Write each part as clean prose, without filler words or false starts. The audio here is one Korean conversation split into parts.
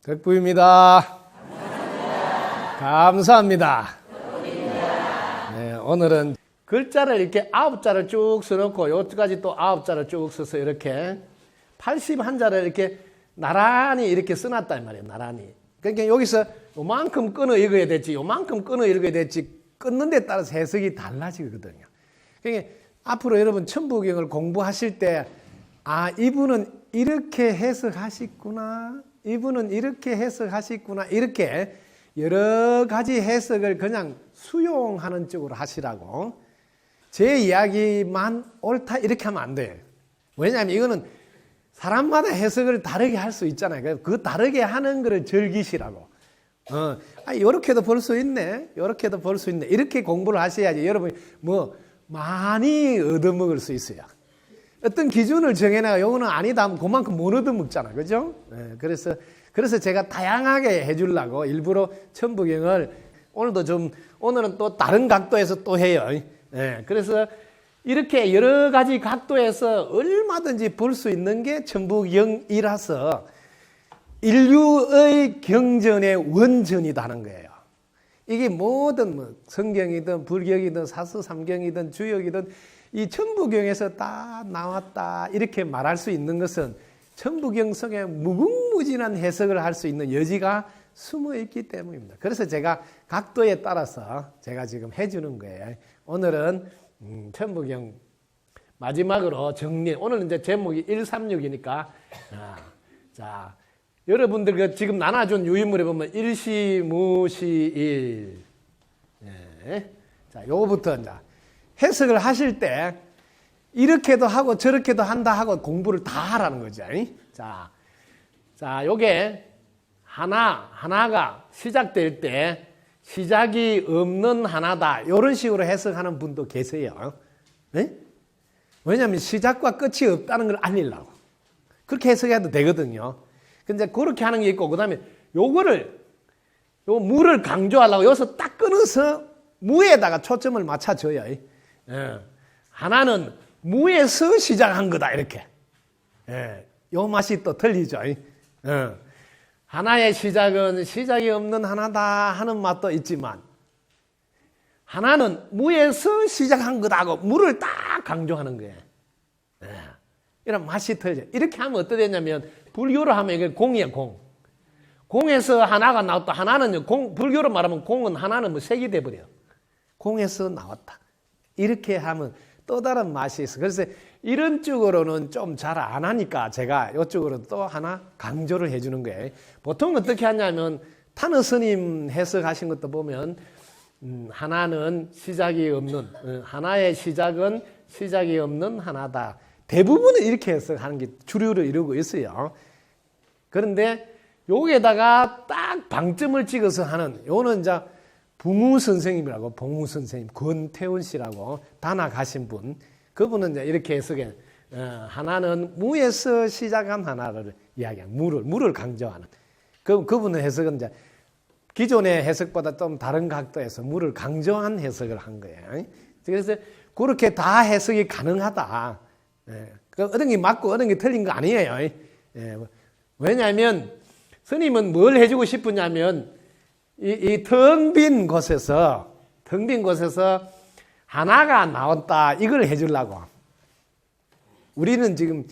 덕부입니다. 감사합니다. 네, 오늘은 글자를 이렇게 9자를 쭉 써놓고 여기까지 또 9자를 쭉 써서 이렇게 81자를 이렇게 나란히 이렇게 써놨단 말이에요. 나란히. 그러니까 여기서 요만큼 끊어 읽어야 될지 요만큼 끊어 읽어야 될지 끊는 데 따라서 해석이 달라지거든요. 그러니까 앞으로 여러분 천부경을 공부하실 때 이분은 이렇게 해석하시구나, 이분은 이렇게 해석하시구나, 이렇게 여러 가지 해석을 그냥 수용하는 쪽으로 하시라고. 제 이야기만 옳다 이렇게 하면 안 돼요. 왜냐하면 이거는 사람마다 해석을 다르게 할 수 있잖아요. 그 다르게 하는 거를 즐기시라고. 이렇게도 볼 수 있네, 이렇게도 볼 수 있네, 이렇게 공부를 하셔야지 여러분이 많이 얻어먹을 수 있어요. 어떤 기준을 정해놔가 요거는 아니다 하면 그만큼 못 얻어먹잖아. 그죠? 네, 그래서 제가 다양하게 해주려고 일부러 천부경을 오늘은 또 다른 각도에서 또 해요. 네, 그래서 이렇게 여러 가지 각도에서 얼마든지 볼 수 있는 게 천부경이라서 인류의 경전의 원전이다 하는 거예요. 이게 모든 성경이든 불경이든 사서삼경이든 주역이든 이 천부경에서 다 나왔다 이렇게 말할 수 있는 것은 천부경 속에 무궁무진한 해석을 할 수 있는 여지가 숨어 있기 때문입니다. 그래서 제가 각도에 따라서 제가 지금 해주는 거예요. 오늘은 천부경 마지막으로 정리. 오늘 이제 제목이 136이니까 자 여러분들 지금 나눠준 유인물에 보면 일시무시일. 네. 자 요거부터 이제 해석을 하실 때 이렇게도 하고 저렇게도 한다 하고 공부를 다 하라는 거죠. 자, 요게 하나가 시작될 때 시작이 없는 하나다. 이런 식으로 해석하는 분도 계세요. 네? 왜냐하면 시작과 끝이 없다는 걸 알리려고. 그렇게 해석해도 되거든요. 근데 그렇게 하는 게 있고, 그 다음에 요 무를 강조하려고 여기서 딱 끊어서 무에다가 초점을 맞춰줘요. 하나는 무에서 시작한 거다 이렇게. 요 맛이 또 틀리죠. 하나의 시작은 시작이 없는 하나다 하는 맛도 있지만 하나는 무에서 시작한 거다 하고 무를 딱 강조하는 거예요. 이런 맛이 틀리죠. 이렇게 하면 어떻게 되냐면 불교로 하면 이게 공이에요. 공에서 하나가 나왔다. 하나는 불교로 말하면 공은 하나는 색이 돼버려요. 공에서 나왔다. 이렇게 하면 또 다른 맛이 있어. 그래서 이런 쪽으로는 좀 잘 안 하니까 제가 이쪽으로 또 하나 강조를 해주는 거예요. 보통 어떻게 하냐면 타너 스님 해석하신 것도 보면 하나는 시작이 없는, 하나의 시작은 시작이 없는 하나다. 대부분은 이렇게 해석하는 게 주류를 이루고 있어요. 그런데 여기에다가 딱 방점을 찍어서 하는 요는 이제 부무 선생님이라고, 봉무 선생님, 권태훈 씨라고 단학하신 분, 그분은 이제 이렇게 해석해. 하나는 무에서 시작한 하나를 이야기하는, 무를 강조하는. 그분의 해석은 이제 기존의 해석보다 좀 다른 각도에서 무를 강조한 해석을 한 거예요. 그래서 그렇게 다 해석이 가능하다. 어떤 게 맞고 어떤 게 틀린 거 아니에요. 왜냐하면 스님은 뭘 해주고 싶으냐면 이 텅 빈 곳에서 하나가 나왔다 이걸 해주려고. 우리는 지금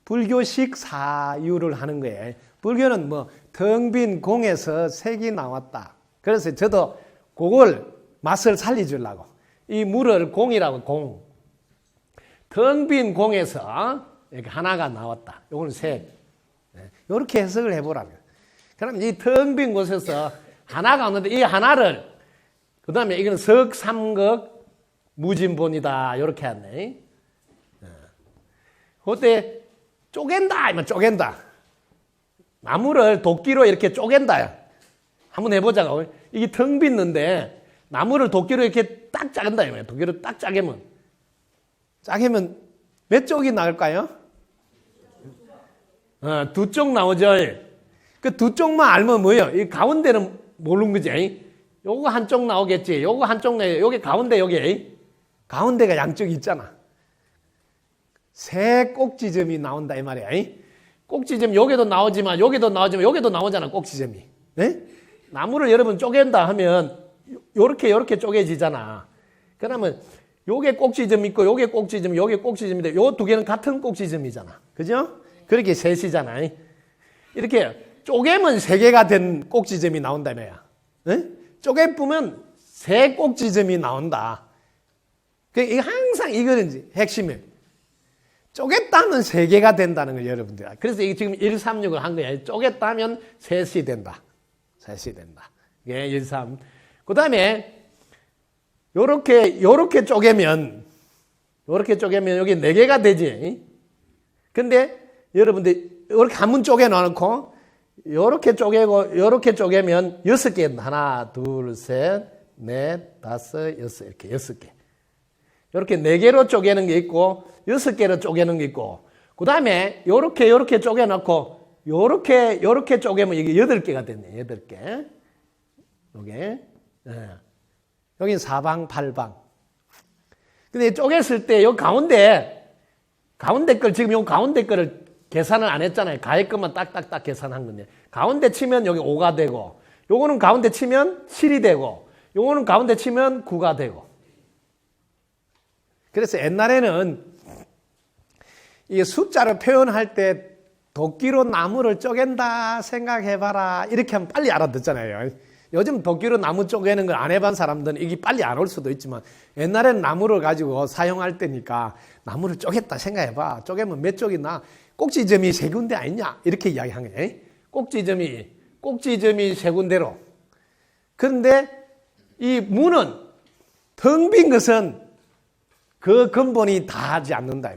불교식 사유를 하는 거예요. 불교는 텅 빈 공에서 색이 나왔다. 그래서 저도 그걸 맛을 살려주려고. 이 물을 공이라고, 공. 텅 빈 공에서 이렇게 하나가 나왔다. 요거는 색. 이렇게 해석을 해보라고요. 그럼 이 텅 빈 곳에서 하나가 없는데 이 하나를, 그 다음에 이거는 석삼극 무진본이다. 이렇게 하네. 그때 쪼갠다. 이면 쪼갠다. 나무를 도끼로 이렇게 쪼갠다. 한번 해보자고. 이게 텅 빈는데 나무를 도끼로 이렇게 딱 짜간다. 도끼로 딱 짜개면 몇 쪽이 나올까요? 두 쪽 나오죠. 그 두 쪽만 알면 뭐예요? 이 가운데는 모르는 거지. 요거 한쪽 나오겠지. 요거 한쪽 나오겠지. 여기 가운데 여기. 가운데가 양쪽이 있잖아. 세 꼭지점이 나온다 이 말이야. 꼭지점 여기도 나오지만 여기도 나오잖아, 꼭지점이. 네? 나무를 여러분 쪼갠다 하면 요렇게 쪼개지잖아. 그러면 요게 꼭지점 있고 요게 꼭지점, 요게 꼭지점인데 요 두 개는 같은 꼭지점이잖아. 그죠? 그렇게 셋이잖아. 이렇게 쪼개면 세 개가 된 꼭지점이 나온다며요. 네? 쪼개보면 세 꼭지점이 나온다. 이게 항상 이거는 핵심이에요. 쪼갰다면 세 개가 된다는 거예요, 여러분들. 그래서 이게 지금 136을 한 거예요. 쪼갰다면 셋이 된다. 셋이 된다. 예, 1, 3. 그 다음에, 요렇게 쪼개면 여기 네 개가 되지. 근데 여러분들, 요렇게 한번 쪼개 놓고, 요렇게 쪼개면 6개. 하나, 둘, 셋, 넷, 다섯, 여섯. 이렇게 6개. 요렇게 4개로 쪼개는 게 있고, 6개로 쪼개는 게 있고, 그 다음에 요렇게 쪼개놓고, 요렇게 쪼개면 이게 8개가 됐네, 8개. 요게. 예. 여긴 사방, 팔방. 근데 쪼갰을 때, 요 가운데 걸, 지금 요 가운데 거를 계산을 안 했잖아요. 가에 것만 딱딱딱 계산한 건데. 가운데 치면 여기 5가 되고, 요거는 가운데 치면 7이 되고, 요거는 가운데 치면 9가 되고. 그래서 옛날에는 이 숫자를 표현할 때 도끼로 나무를 쪼갠다 생각해봐라. 이렇게 하면 빨리 알아듣잖아요. 요즘 도끼로 나무 쪼개는 걸 안 해본 사람들은 이게 빨리 안 올 수도 있지만 옛날에는 나무를 가지고 사용할 때니까 나무를 쪼갰다 생각해봐. 쪼개면 몇 쪽이나 꼭지점이 세 군데 아니냐? 이렇게 이야기한 거예요. 꼭지점이 세 군데로. 그런데 이 무는 텅 빈 것은 그 근본이 다 하지 않는다.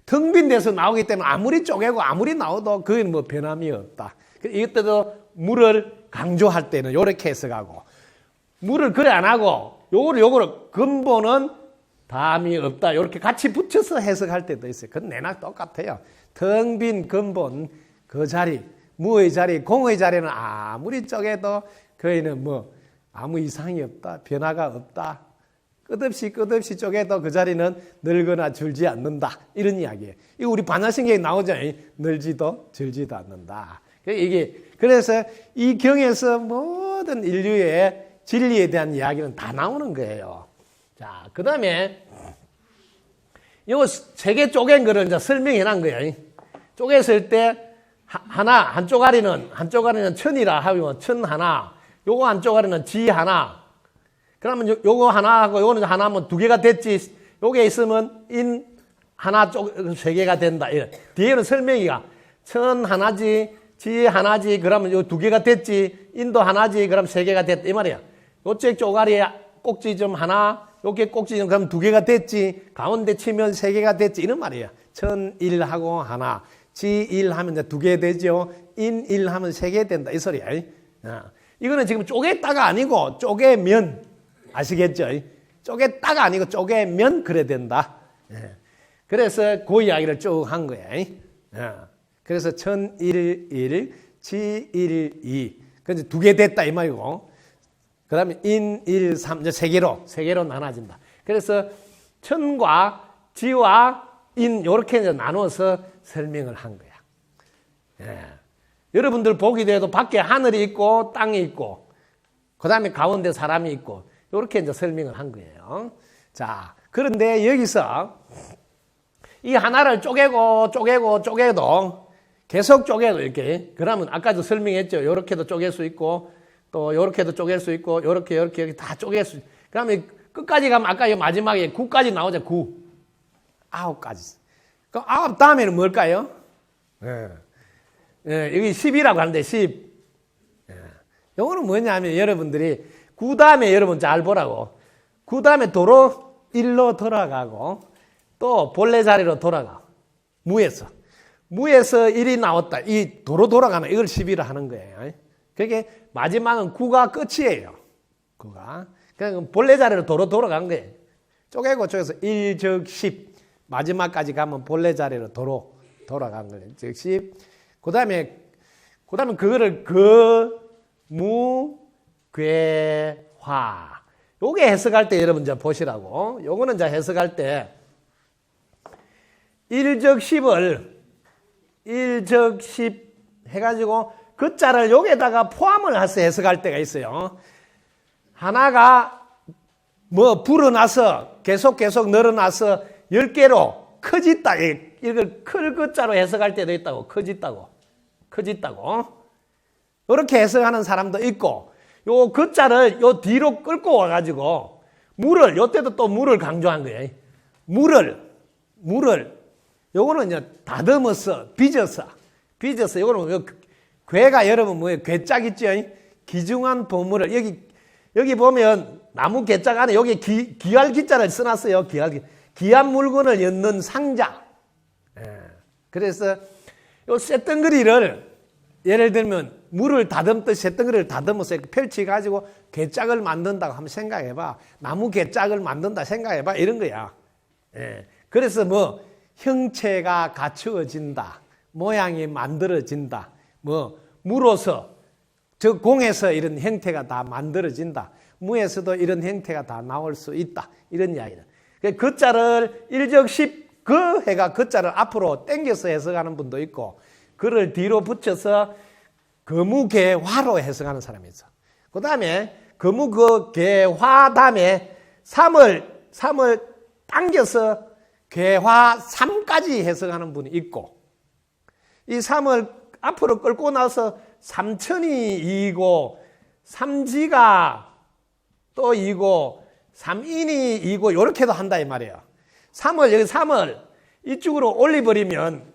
텅 빈 데서 나오기 때문에 아무리 쪼개고 아무리 나와도 그건 뭐 변함이 없다. 이것도 물을 강조할 때는 요렇게 해석하고, 물을 그래 안 하고 요거를 근본은 다함이 없다. 요렇게 같이 붙여서 해석할 때도 있어요. 그건 내나 똑같아요. 텅 빈 근본 그 자리, 무의 자리, 공의 자리는 아무리 쪼개도 거기는 뭐 아무 이상이 없다. 변화가 없다. 끝없이 쪼개도 그 자리는 늘거나 줄지 않는다. 이런 이야기예요. 이거 우리 반야신경에 나오죠. 늘지도 줄지도 않는다. 그래서 이 경에서 모든 인류의 진리에 대한 이야기는 다 나오는 거예요. 자, 그 다음에 이거 세 개 쪼갠 거를 이제 설명해 놓은 거예요. 쪼갰을 때 한 쪼가리는 천이라 하면 천 하나, 요거 한 쪼가리는 지 하나. 그러면 요거 하나하고 요거는 하나면 두 개가 됐지. 요게 있으면 인 하나 세 개가 된다. 뒤에는 설명이가 천 하나지, 지 하나지. 그러면 요 두 개가 됐지. 인도 하나지. 그럼 세 개가 됐다. 이 말이야. 요쪽 쪼가리에 꼭지점 하나, 요게 꼭지점 그럼 두 개가 됐지. 가운데 치면 세 개가 됐지. 이런 말이야. 천 일하고 하나, 지 일 하면 이제 두 개 되죠. 인 일 하면 세 개 된다. 이 소리야. 이거는 지금 쪼갰다가 아니고 쪼개면. 아시겠죠? 쪼갰다가 아니고 쪼개면 그래 된다. 그래서 그 이야기를 쭉 한 거야. 그래서 천일일, 지일이. 그래서 두 개 됐다 이 말이고. 그 다음에 인일, 삼, 이제 세 개로 나눠진다. 그래서 천과 지와 인 이렇게 이제 나눠서 설명을 한 거야. 여러분들 보기에도 밖에 하늘이 있고 땅이 있고, 그 다음에 가운데 사람이 있고. 이렇게 이제 설명을 한 거예요. 자, 그런데 여기서 이 하나를 쪼개도 계속 쪼개도 이렇게. 그러면 아까도 설명했죠. 이렇게도 쪼갤 수 있고, 또 이렇게도 쪼갤 수 있고, 이렇게 다 쪼갤 수 있고. 그러면 끝까지 가면 아까 마지막에 9까지 나오죠. 9. 9까지. 그럼 9 다음에는 뭘까요? 여기 10이라고 하는데 10. 이거는 뭐냐면 여러분들이 9 다음에 여러분 잘 보라고. 9 다음에 도로 1로 돌아가고 또 본래 자리로 돌아가. 무에서 1이 나왔다. 이 도로 돌아가는 이걸 10이라 하는 거예요. 그게 마지막은 9가 끝이에요. 9가. 그러니까 본래 자리로 도로 돌아간 거예요. 쪼개고 쪼개서 1 즉 10. 마지막까지 가면 본래 자리로 도로 돌아간 거예요. 즉 10. 그 다음에 그거를 괴화. 요게 해석할 때 여러분 이제 보시라고. 요거는 이제 해석할 때 1적 10을 1적 10 해가지고 그 자를 여기에다가 포함을 해서 해석할 때가 있어요. 하나가 뭐 불어나서 계속 늘어나서 10개로 커졌다. 이걸 클 것자로 해석할 때도 있다고. 커졌다고. 이렇게 해석하는 사람도 있고, 요 것자를 요 뒤로 끌고 와가지고 물을, 요때도 또 물을 강조한 거예요. 물을 요거는 이제 다듬어서 빚어서 요거는 괴가 여러분 뭐예요? 괴짝 있죠? 귀중한 보물을 여기 보면 나무 괴짝 안에 여기 귀할 기자를 써놨어요. 귀한 물건을 엮는 상자. 그래서 요 쇳덩어리를 예를 들면 물을 다듬듯이 쇳덩어리를 다듬어서 펼쳐가지고 괴짝을 만든다고 한번 생각해봐. 나무 괴짝을 만든다 생각해봐. 이런 거야. 그래서 뭐 형체가 갖추어진다. 모양이 만들어진다. 뭐 무로서 저 공에서 이런 형태가 다 만들어진다. 무에서도 이런 형태가 다 나올 수 있다. 이런 이야기다. 그 자를 1적 10 그 해가 그 자를 앞으로 당겨서 해석하는 분도 있고 그를 뒤로 붙여서 거무개화로 해석하는 사람이 있어. 그 다음에 거무개화 다음에 3을 당겨서 개화 3까지 해석하는 분이 있고 이 3을 앞으로 끌고 나서 삼천이 이고 삼지가 또 이고 삼인이 이고 이렇게도 한다 이 말이에요. 3을 이쪽으로 올려버리면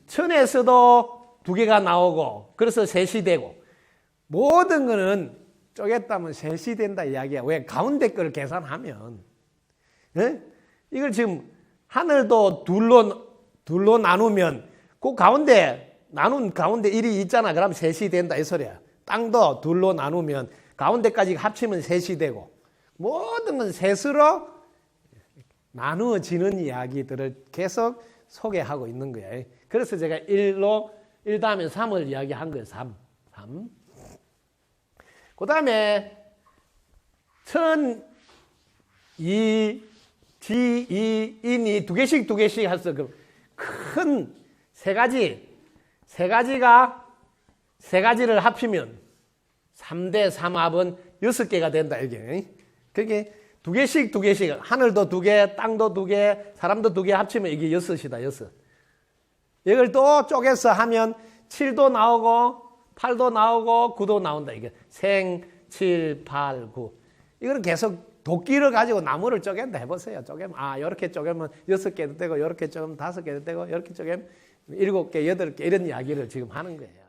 천에서도 2개가 나오고 그래서 셋이 되고 모든 거는 쪼갰다면 셋이 된다 이야기야. 왜? 가운데 걸 계산하면 이걸 지금 하늘도 둘로 나누면 그 가운데 나눈 가운데 1이 있잖아. 그럼 셋이 된다 이 소리야. 땅도 둘로 나누면 가운데까지 합치면 셋이 되고 모든 건 셋으로 나누어지는 이야기들을 계속 소개하고 있는 거예요. 그래서 제가 1 다음에 3을 이야기한 거예요. 3. 그 다음에 천, 이, 지, 이, 인이 두 개씩 해서 큰 세 가지를 합치면 3대 3합은 6개가 된다. 이게. 그게 두 개씩 하늘도 2개, 땅도 2개, 사람도 2개 합치면 이게 6이다. 6. 이걸 또 쪼개서 하면 7도 나오고 8도 나오고 9도 나온다. 이게 생, 7, 8, 9. 이거는 계속 도끼를 가지고 나무를 쪼갠다 해보세요. 쪼개면 이렇게 쪼개면 6개도 되고 이렇게 쪼개면 5개도 되고 이렇게 쪼개면 7개, 8개 이런 이야기를 지금 하는 거예요.